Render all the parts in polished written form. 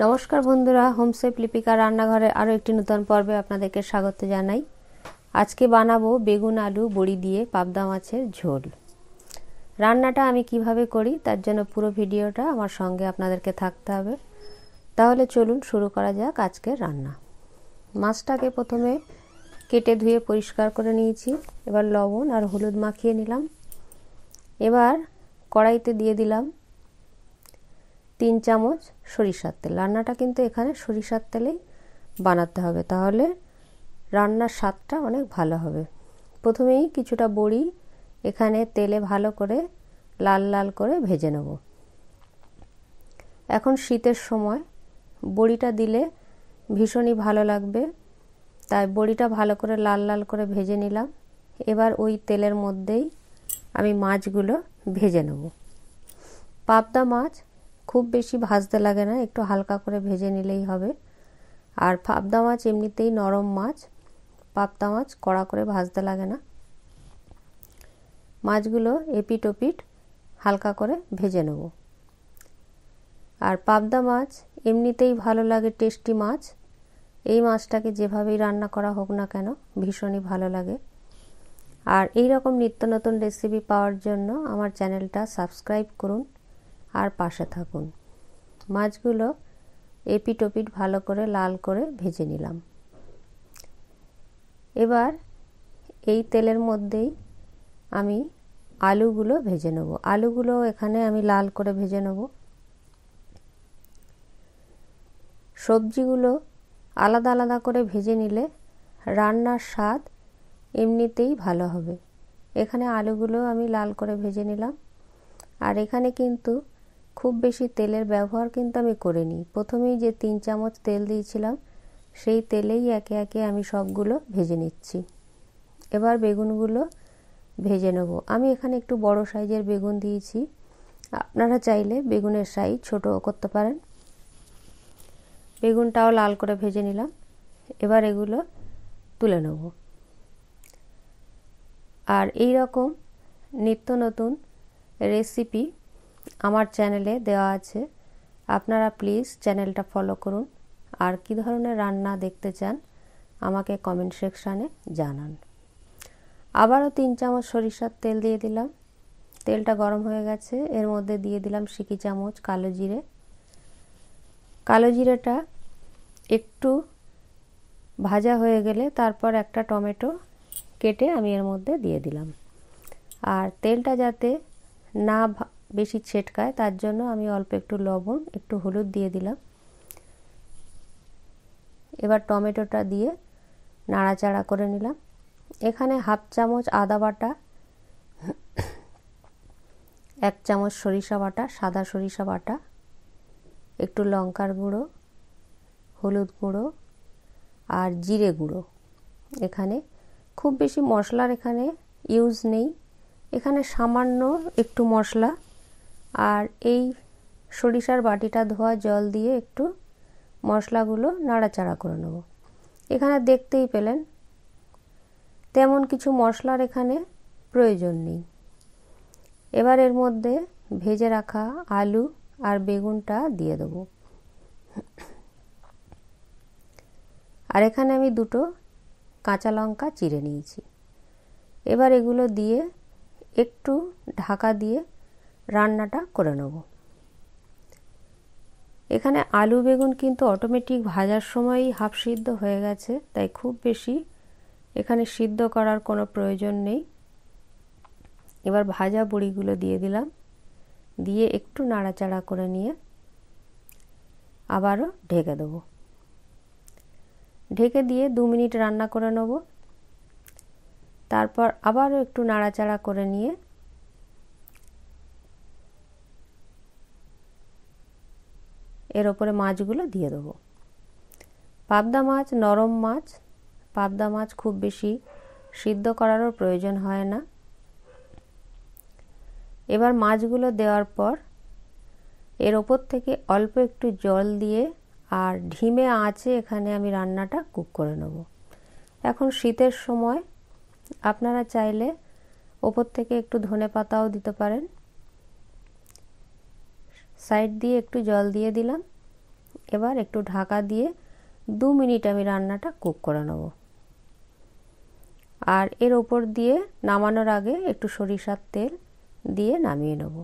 নমস্কার বন্ধুরা, হোমসেফ লিপিকা রান্নাঘরে আরও একটি নতুন পর্বে আপনাদেরকে স্বাগত জানাই। আজকে বানাবো বেগুন আলু বড়ি দিয়ে পাবদা মাছের ঝোল। রান্নাটা আমি কিভাবে করি তার জন্য পুরো ভিডিওটা আমার সঙ্গে আপনাদেরকে থাকতে হবে। তাহলে চলুন শুরু করা যাক আজকের রান্না। মাছটাকে প্রথমে কেটে ধুয়ে পরিষ্কার করে নিয়েছি। এবার লবণ আর হলুদ মাখিয়ে নিলাম। এবার কড়াইতে দিয়ে দিলাম 3 চামচ সরিষার তেল। রান্নাটা কিন্তু এখানে সরিষার তেলেই বানাতে হবে, তাহলে রান্নার স্বাদটা অনেক ভালো হবে। প্রথমেই কিছুটা বড়ি এখানে তেলে ভালো করে লাল লাল করে ভেজে নেব। এখন শীতের সময় বড়িটা দিলে ভীষণই ভালো লাগবে, তাই বড়িটা ভালো করে লাল লাল করে ভেজে নিলাম। এবার ওই তেলের মধ্যেই আমি মাছগুলো ভেজে নেব। পাবদা মাছ খুব বেশি ভাজতে লাগে না, একটু হালকা করে ভেজে নিলেই হবে। আর পাবদা মাছ এমনিতেই নরম মাছ, পাবদা মাছ কড়া করে ভাজতে লাগে না। মাছগুলো এপিট ওপিট হালকা করে ভেজে নেব। আর পাবদা মাছ এমনিতেই ভালো লাগে, টেস্টি মাছ। এই মাছটাকে যেভাবেই রান্না করা হোক না কেন ভীষণই ভালো লাগে। আর এই রকম নিত্য নতুন রেসিপি পাওয়ার জন্য আমার চ্যানেলটা সাবস্ক্রাইব করুন আর পাশে থাকুন। মাছগুলো এপিট ওপিট ভালো করে লাল করে ভেজে নিলাম। এবার এই তেলের মধ্যেই আমি আলুগুলো ভেজে নেব। আলুগুলো এখানে আমি লাল করে ভেজে নেব। সবজিগুলো আলাদা আলাদা করে ভেজে নিলে রান্নার স্বাদ এমনিতেই ভালো হবে। এখানে আলুগুলো আমি লাল করে ভেজে নিলাম। আর এখানে কিন্তু খুব বেশি তেলের ব্যবহার কিন্তু আমি করিনি। প্রথমেই যে 3 চামচ তেল দিয়েছিলাম সেই তেলেই একে একে আমি সবগুলো ভেজে নিচ্ছি। এবার বেগুনগুলো ভেজে নেব। আমি এখানে একটু বড় সাইজের বেগুন দিয়েছি, আপনারা চাইলে বেগুনের সাইজ ছোটও করতে পারেন। বেগুনটাও লাল করে ভেজে নিলাম। এবার এগুলো তুলে নেব। আর এই রকম নিত্য নতুন রেসিপি আমার চ্যানেলে দেওয়া আছে, আপনারা প্লিজ চ্যানেলটা ফলো করুন। আর কি ধরনের রান্না দেখতে চান আমাকে কমেন্ট সেকশানে জানান। আবারও 3 চামচ সরিষার তেল দিয়ে দিলাম। তেলটা গরম হয়ে গেছে। এর মধ্যে দিয়ে দিলাম সিকি চামচ কালো জিরে। কালো জিরেটা একটু ভাজা হয়ে গেলে তারপর একটা টমেটো কেটে আমি এর মধ্যে দিয়ে দিলাম। আর তেলটা যাতে না বেশি ছেটকায় তার জন্য আমি অল্প একটু লবণ, একটু হলুদ দিয়ে দিলাম। এবার টমেটোটা দিয়ে নাড়াচাড়া করে নিলাম। এখানে হাফ চামচ আদা বাটা, 1 চামচ সরিষা বাটা, সাদা সরিষা বাটা, একটু লঙ্কার গুঁড়ো, হলুদ গুঁড়ো আর জিরে গুঁড়ো। এখানে খুব বেশি মশলার এখানে ইউজ নেই, এখানে সামান্য একটু মশলা। আর এই সরিষার বাটিটা ধোয়া জল দিয়ে একটু মশলাগুলো নাড়াচাড়া করে নেব। এখানে দেখতেই পেলেন তেমন কিছু মশলার এখানে প্রয়োজন নেই। এবার এর মধ্যে ভেজে রাখা আলু আর বেগুনটা দিয়ে দেব। আর এখানে আমি 2টো কাঁচা লঙ্কা চিড়ে নিয়েছি। এবার এগুলো দিয়ে একটু ঢাকা দিয়ে রান্নাটা করে নেব। এখানে আলু বেগুন কিন্তু অটোমেটিক ভাজার সময়ই হাফ সিদ্ধ হয়ে গেছে, তাই খুব বেশি এখানে সিদ্ধ করার কোনো প্রয়োজন নেই। এবার ভাজা বড়িগুলো দিয়ে দিলাম, দিয়ে একটু নাড়াচাড়া করে নিয়ে আবারও ঢেকে দেব। ঢেকে দিয়ে 2 মিনিট রান্না করে নেব। তারপর আবারও একটু নাড়াচাড়া করে নিয়ে এর ওপরে মাছগুলো দিয়ে দেবো। পাবদা মাছ নরম মাছ, পাবদা মাছ খুব বেশি সিদ্ধ করারও প্রয়োজন হয় না। এবার মাছগুলো দেওয়ার পর এর ওপর থেকে অল্প একটু জল দিয়ে আর ধিমে আঁচে এখানে আমি রান্নাটা কুক করে নেব। এখন শীতের সময় আপনারা চাইলে ওপর থেকে একটু ধনেপাতাও দিতে পারেন। সাইড দিয়ে একটু জল দিয়ে দিলাম। এবার একটু ঢাকা দিয়ে 2 মিনিট আমি রান্নাটা কুক করে নেব। আর এর ওপর দিয়ে নামানোর আগে একটু সরিষার তেল দিয়ে নামিয়ে নেব।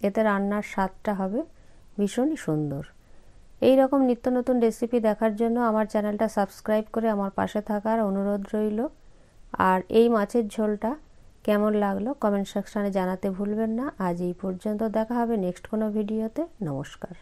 এতে রান্নার স্বাদটা হবে ভীষণই সুন্দর। এই রকম নিত্য নতুন রেসিপি দেখার জন্য আমার চ্যানেলটা সাবস্ক্রাইব করে আমার পাশে থাকার অনুরোধ রইল। আর এই মাছের ঝোলটা কেমন লাগলো কমেন্ট সেকশনে জানাতে ভুলবেন না। আজ এই পর্যন্ত, দেখা হবে নেক্সট কোনো ভিডিওতে। নমস্কার।